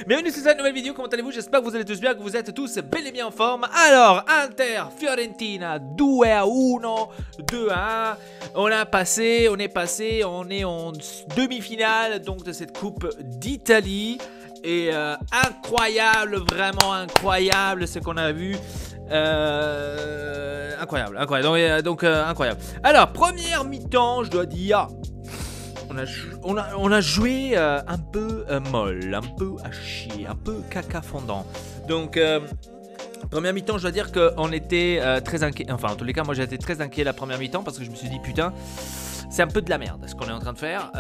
Bienvenue sur cette nouvelle vidéo, comment allez-vous? J'espère que vous allez tous bien, que vous êtes tous bel et bien en forme. Alors, Inter, Fiorentina, 2-1, 2-1. On est passé en demi-finale donc de cette coupe d'Italie. Et incroyable, vraiment incroyable ce qu'on a vu. Incroyable. Incroyable. Alors, première mi-temps, je dois dire... On a joué un peu molle, un peu à chier, un peu caca fondant. Donc, première mi-temps, je dois dire qu'on était très inquiet. Enfin, en tous les cas, moi j'ai été très inquiet la première mi-temps parce que je me suis dit, putain, c'est un peu de la merde ce qu'on est en train de faire.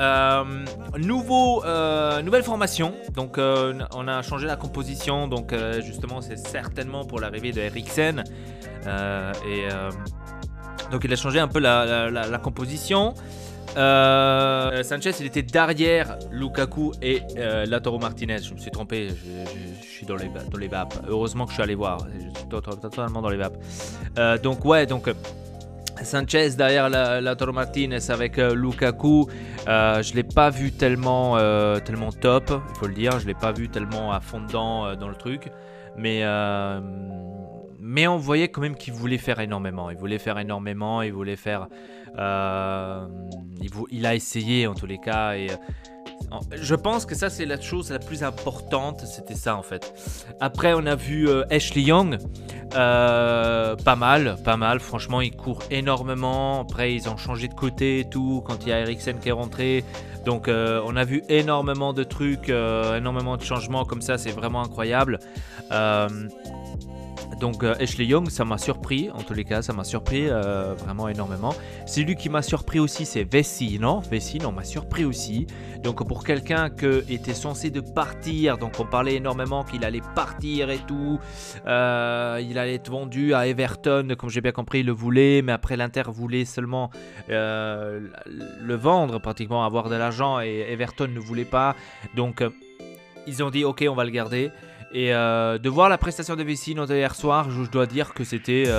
Nouvelle formation. Donc, on a changé la composition. Donc, justement, c'est certainement pour l'arrivée de Eriksen. Donc, il a changé un peu la composition. Sanchez il était derrière Lukaku et Lautaro Martinez. Je me suis trompé, je suis dans les vapes. Heureusement que je suis allé voir, je suis totalement dans les vapes. Donc Sanchez derrière Lautaro Martinez avec Lukaku. Je l'ai pas vu tellement top, il faut le dire. Je l'ai pas vu tellement à fond dedans dans le truc. Mais on voyait quand même qu'il voulait faire énormément. Il voulait faire... il a essayé en tous les cas. Et je pense que ça, c'est la chose la plus importante. C'était ça en fait. Après, on a vu Ashley Young. Pas mal. Franchement, il court énormément. Après, ils ont changé de côté et tout. Quand il y a Eriksen qui est rentré. Donc, on a vu énormément de trucs, énormément de changements comme ça. C'est vraiment incroyable. Donc Ashley Young, ça m'a surpris, en tous les cas, ça m'a surpris vraiment énormément. Celui qui m'a surpris aussi, c'est Vecino m'a surpris aussi. Donc pour quelqu'un qui était censé de partir, donc on parlait énormément qu'il allait partir et tout. Il allait être vendu à Everton, comme j'ai bien compris, il le voulait. Mais après l'Inter voulait seulement le vendre, pratiquement avoir de l'argent. Et Everton ne voulait pas. Donc ils ont dit ok, on va le garder. Et de voir la prestation de Vecino hier soir, je dois dire que c'était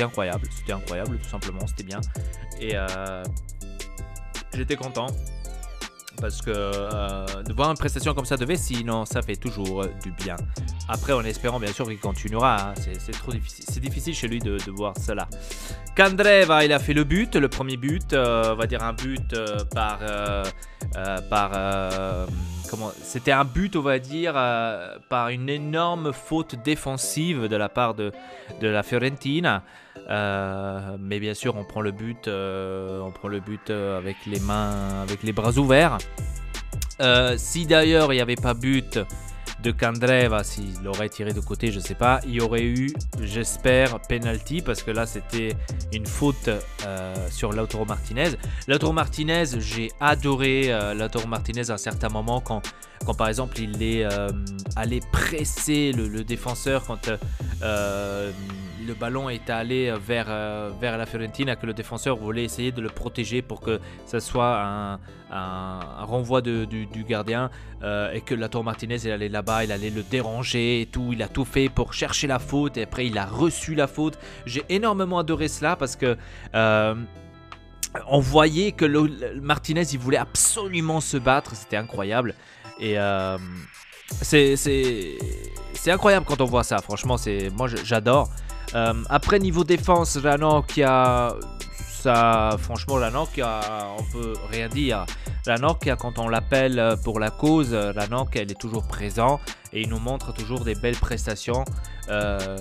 incroyable. C'était incroyable, tout simplement, c'était bien. Et j'étais content. Parce que de voir une prestation comme ça de Vecino, ça fait toujours du bien. Après, en espérant bien sûr qu'il continuera. Hein. C'est trop difficile. C'est difficile chez lui de voir cela. Candreva, il a fait le but, le premier but. On va dire un but c'était un but, on va dire, par une énorme faute défensive de la part de la Fiorentina. Mais bien sûr, on prend le but avec les mains, avec les bras ouverts. Si d'ailleurs il n'y avait pas but de Candreva, s'il aurait tiré de côté, je sais pas, il y aurait eu, j'espère, penalty, parce que là c'était une faute sur Lautaro Martinez. Lautaro Martinez, j'ai adoré Lautaro Martinez à un certain moment quand par exemple il est allé presser le défenseur quand le ballon est allé vers la Fiorentina, que le défenseur voulait essayer de le protéger pour que ça soit un renvoi du gardien, et que Lautaro Martinez il allait là-bas, il allait le déranger et tout, il a tout fait pour chercher la faute et après il a reçu la faute. J'ai énormément adoré cela parce que on voyait que Martinez il voulait absolument se battre, c'était incroyable. Et c'est incroyable quand on voit ça, franchement, moi j'adore. Après niveau défense, Ranocchia, franchement Ranocchia, on peut rien dire. Ranocchia, quand on l'appelle pour la cause, Ranocchia elle est toujours présent et il nous montre toujours des belles prestations,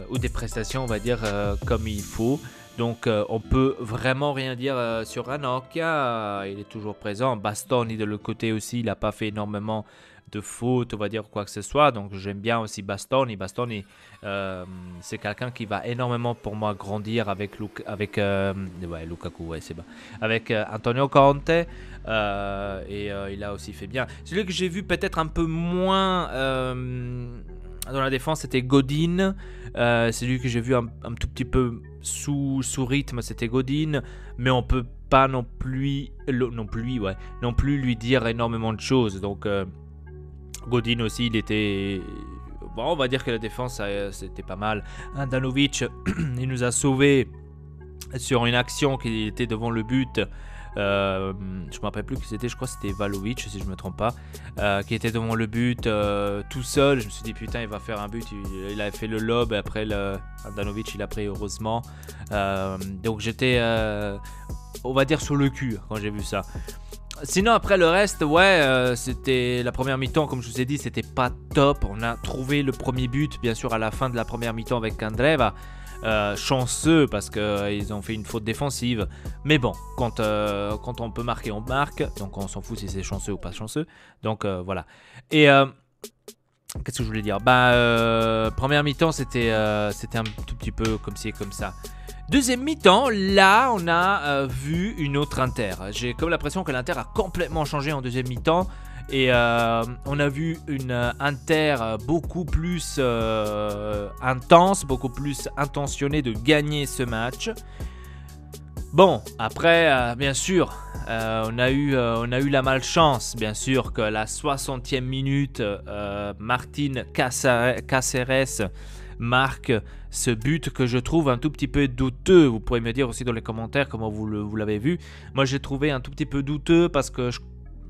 ou des prestations on va dire comme il faut. Donc on peut vraiment rien dire sur Ranocchia, il est toujours présent. Bastoni de l'autre côté aussi, il n'a pas fait énormément de fautes, on va dire quoi que ce soit. Donc j'aime bien aussi Bastoni. C'est quelqu'un qui va énormément pour moi grandir avec Lukaku, ouais, c'est bon. Avec Antonio Conte. Il a aussi fait bien. Celui que j'ai vu peut-être un peu moins dans la défense, c'était Godin. C'est lui que j'ai vu un tout petit peu sous rythme, c'était Godin. Mais on peut pas non plus lui dire énormément de choses. Donc Godin aussi, il était... Bon, on va dire que la défense, c'était pas mal. Handanovic, il nous a sauvés sur une action qui était devant le but. Je me rappelle plus qui c'était, je crois que c'était Vlahovic si je me trompe pas, qui était devant le but tout seul. Je me suis dit putain il va faire un but, il a fait le lob et après Handanovic il a pris heureusement. Donc j'étais on va dire sur le cul quand j'ai vu ça. Sinon après le reste ouais c'était la première mi-temps comme je vous ai dit c'était pas top. On a trouvé le premier but bien sûr à la fin de la première mi-temps avec Candreva. Chanceux parce qu'ils ont fait une faute défensive, mais bon quand on peut marquer on marque, donc on s'en fout si c'est chanceux ou pas chanceux, donc voilà. Et qu'est-ce que je voulais dire, première mi-temps c'était un tout petit peu comme ci et comme ça. Deuxième mi-temps, là on a vu une autre Inter. J'ai comme l'impression que l'Inter a complètement changé en deuxième mi-temps. Et on a vu une Inter beaucoup plus intense, beaucoup plus intentionnée de gagner ce match. Bon, après, bien sûr, on a eu la malchance, bien sûr, que la 60e minute, Martin Cáceres marque ce but que je trouve un tout petit peu douteux. Vous pourrez me dire aussi dans les commentaires comment vous l'avez vu. Moi, j'ai trouvé un tout petit peu douteux parce que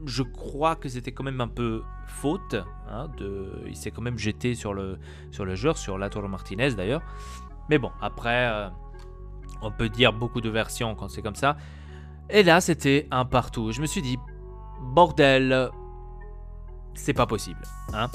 je crois que c'était quand même un peu faute. Hein, il s'est quand même jeté sur le joueur, sur Lautaro Martinez d'ailleurs. Mais bon, après, on peut dire beaucoup de versions quand c'est comme ça. Et là, c'était un partout. Je me suis dit, bordel, c'est pas possible. Hein.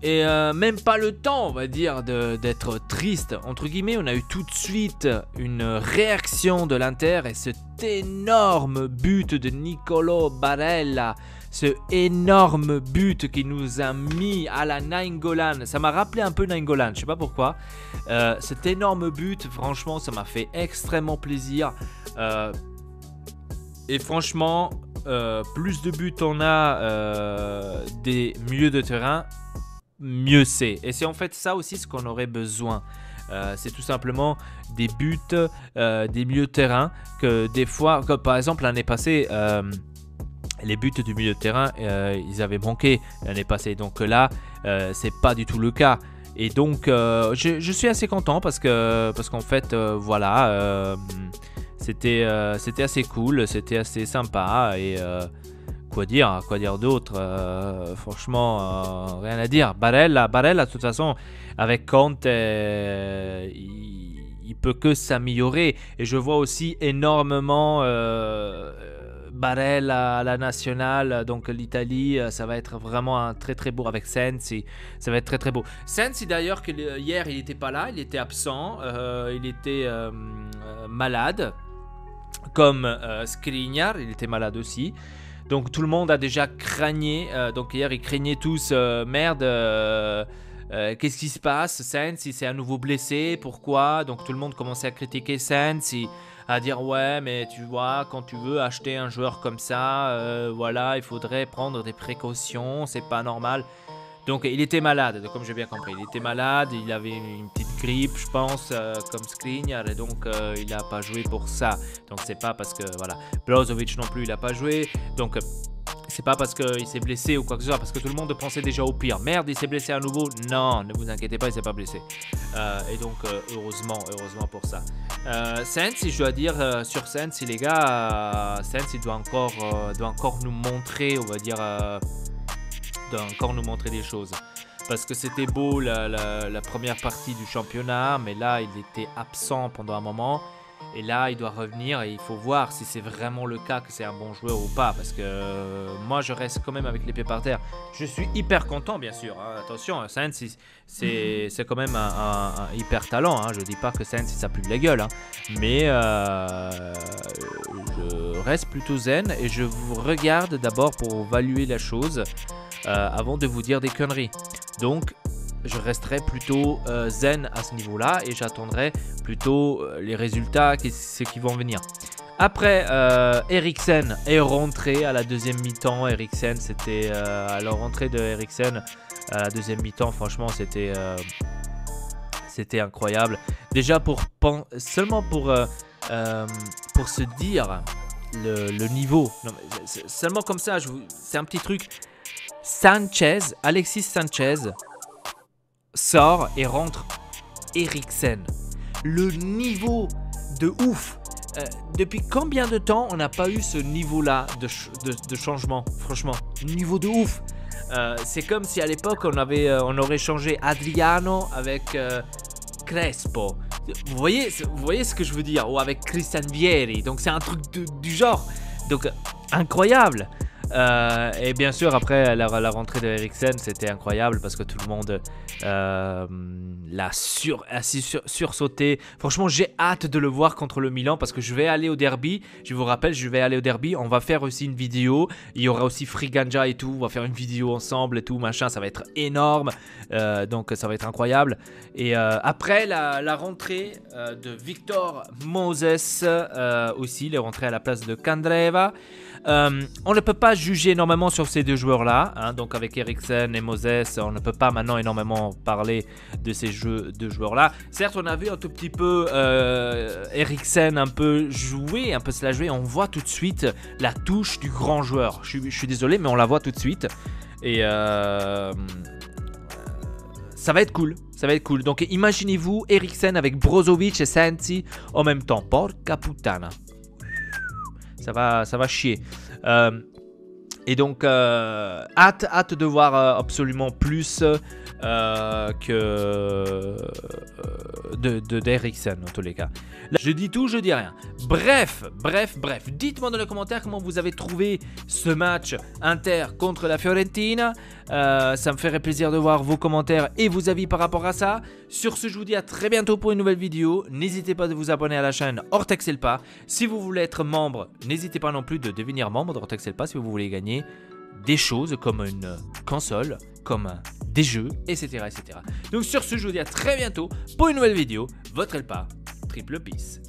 Et même pas le temps, on va dire, d'être triste. Entre guillemets, on a eu tout de suite une réaction de l'Inter et cet énorme but de Nicolo Barella. Ce énorme but qui nous a mis à la Nainggolan. Ça m'a rappelé un peu Nainggolan, je sais pas pourquoi. Cet énorme but, franchement, ça m'a fait extrêmement plaisir. Et franchement, plus de buts on a des milieux de terrain, mieux c'est. Et c'est en fait ça aussi ce qu'on aurait besoin. C'est tout simplement des buts, des milieux de terrain que des fois, comme par exemple l'année passée, les buts du milieu de terrain, ils avaient manqué l'année passée. Donc là, c'est pas du tout le cas. Et donc, je suis assez content parce qu'en fait, voilà, c'était assez cool, c'était assez sympa et quoi dire d'autre, franchement, rien à dire. Barella, de toute façon, avec Conte, il peut que s'améliorer. Et je vois aussi énormément Barella à la nationale, donc l'Italie, ça va être vraiment un très très beau avec Sensi, ça va être très très beau. Sensi d'ailleurs, hier il n'était pas là, il était absent, il était malade, comme Skriniar, il était malade aussi. Donc tout le monde a déjà craigné, donc hier ils craignaient tous, merde, qu'est-ce qui se passe, Sensi s'est à nouveau blessé, pourquoi? Donc tout le monde commençait à critiquer Sensi, à dire ouais mais tu vois quand tu veux acheter un joueur comme ça, voilà il faudrait prendre des précautions, c'est pas normal. Donc il était malade, comme j'ai bien compris, il était malade, il avait une petite grippe je pense, comme Skriniar, et donc il n'a pas joué pour ça. Donc c'est pas parce que voilà, Brozovic non plus il n'a pas joué, donc c'est pas parce qu'il s'est blessé ou quoi que ce soit, parce que tout le monde pensait déjà au pire. Merde, il s'est blessé à nouveau. Non, ne vous inquiétez pas, il s'est pas blessé. Et donc, heureusement pour ça. Sensi, je dois dire, sur Sensi, les gars, Sensi doit encore nous montrer, on va dire, doit encore nous montrer des choses. Parce que c'était beau la première partie du championnat, mais là, il était absent pendant un moment. Et là, il doit revenir et il faut voir si c'est vraiment le cas que c'est un bon joueur ou pas. Parce que moi, je reste quand même avec les pieds par terre. Je suis hyper content, bien sûr. Hein. Attention, Sensi, c'est quand même un hyper talent. Hein. Je dis pas que Sensi, ça pue de la gueule. Hein. Mais je reste plutôt zen et je vous regarde d'abord pour évaluer la chose avant de vous dire des conneries. Donc, je resterai plutôt zen à ce niveau-là et j'attendrai plutôt les résultats, ce qui vont venir. Après, Eriksen est rentré à la deuxième mi-temps. Eriksen, c'était à la rentrée de Eriksen à la deuxième mi-temps. Franchement, c'était incroyable. Déjà seulement pour se dire le niveau. Non, seulement comme ça, c'est un petit truc. Alexis Sanchez sort et rentre Eriksen. Le niveau de ouf depuis combien de temps on n'a pas eu ce niveau-là de changement, franchement, niveau de ouf. C'est comme si à l'époque on aurait changé Adriano avec Crespo. Vous voyez ce que je veux dire, ou avec Christian Vieri. Donc c'est un truc du genre. Donc incroyable. Et bien sûr après la rentrée de Eriksen, c'était incroyable parce que tout le monde l'a sursauté. Franchement j'ai hâte de le voir contre le Milan parce que je vais aller au derby. Je vous rappelle, je vais aller au derby. On va faire aussi une vidéo. Il y aura aussi Friganja et tout. On va faire une vidéo ensemble et tout machin. Ça va être énorme. Donc ça va être incroyable. Et après la rentrée de Victor Moses aussi, il est rentré à la place de Candreva. On ne peut pas juger énormément sur ces deux joueurs-là, hein, donc avec Eriksen et Moses, on ne peut pas maintenant énormément parler de ces deux joueurs-là. Certes, on a vu un tout petit peu Eriksen un peu se la jouer, on voit tout de suite la touche du grand joueur. Je suis désolé, mais on la voit tout de suite. Et ça va être cool. Ça va être cool. Donc imaginez-vous Eriksen avec Brozovic et Sensi en même temps. Porca puttana. Ça va chier. Et donc, hâte de voir absolument plus d'Eriksen, en tous les cas. Là, je dis tout, je dis rien. Bref. Dites-moi dans les commentaires comment vous avez trouvé ce match Inter contre la Fiorentina. Ça me ferait plaisir de voir vos commentaires et vos avis par rapport à ça. Sur ce, je vous dis à très bientôt pour une nouvelle vidéo. N'hésitez pas de vous abonner à la chaîne Ortex Elpa. Si vous voulez être membre, n'hésitez pas non plus de devenir membre d'Ortex Elpa si vous voulez gagner des choses comme une console, comme des jeux, etc. Donc sur ce, je vous dis à très bientôt pour une nouvelle vidéo. Votre Elpa, triple peace.